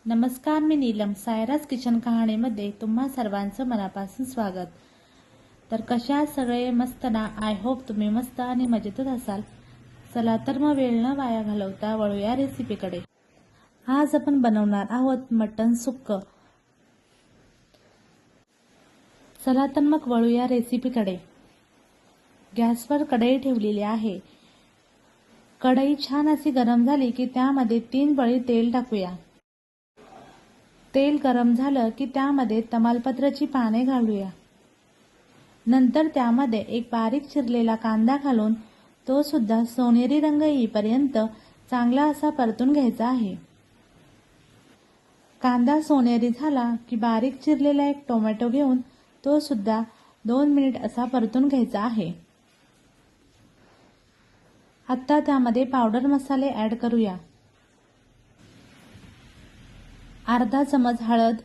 नमस्कार, मी नीलम. सायराज किचन कहाणीमध्ये तुम्हा सर्वांचं मनापासून स्वागत. तर कशा आहात सगळे? मस्त ना? आय होप तुम्ही मस्त आणि मजेतच असाल. चला तर मग वेळ न वाया घालवता वळूया रेसिपीकडे. आज आपण बनवणार आहोत मटण सुक्क. चला तर मग वळूया रेसिपीकडे. गॅसवर कढई ठेवलेली आहे. कढई छान अशी गरम झाली की त्यामध्ये 3 पळी तेल टाकूया. तेल गरम झालं की त्यामध्ये तमालपत्राची पाने घालूया. नंतर त्यामध्ये एक बारीक चिरलेला कांदा घालून तो सुद्धा सोनेरी रंग येईपर्यंत चांगला असा परतून घ्यायचा आहे. कांदा सोनेरी झाला की बारीक चिरलेला एक टोमॅटो घेऊन तो सुद्धा 2 मिनिट असा परतून घ्यायचा आहे. आता त्यामध्ये पावडर मसाले ॲड करूया. अर्धा चमच हळद,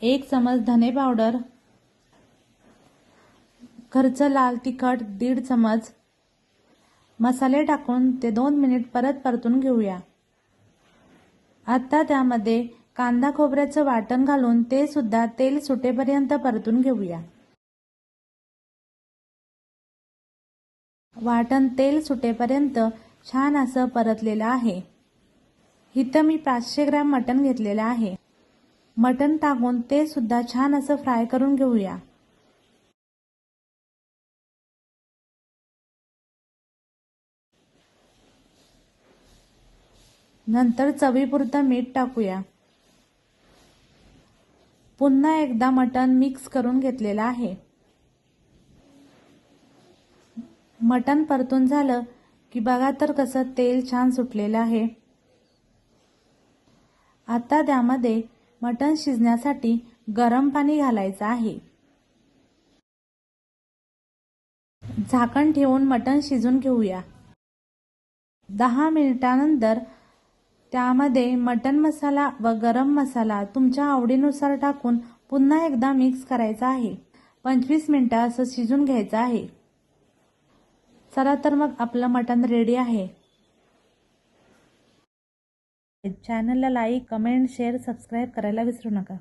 1 चमच धने पावडर, घरचं लाल तिखट 1.5 चमच. मसाले टाकून ते 2 मिनिट परत परतून घेऊया. आता त्यामध्ये कांदा खोबऱ्याचं वाटण घालून ते सुद्धा तेल सुटेपर्यंत परतून घेऊया. वाटण तेल सुटेपर्यंत छान असं परतलेलं आहे. इथं मी 500 ग्रॅम मटण घेतलेलं आहे. मटण टाकून ते सुद्धा छान असं फ्राय करून घेऊया. नंतर चवीपुरतं मीठ टाकूया. पुन्हा एकदा मटण मिक्स करून घेतलेलं आहे. मटण परतून झालं की बघा तर कसं तेल छान सुटलेलं आहे. आता त्यामध्ये मटण शिजण्यासाठी गरम पाणी घालायचं आहे. झाकण ठेवून मटण शिजून घेऊया. 10 मिनिटांनंतर त्यामध्ये मटण मसाला व गरम मसाला तुमच्या आवडीनुसार टाकून पुन्हा एकदा मिक्स करायचा आहे. 25 मिनिटं असं शिजून घ्यायचं आहे. चला तर मग आपलं मटण रेडी आहे. चॅनलला लाईक, कमेंट, शेअर, सबस्क्राईब करायला विसरू नका.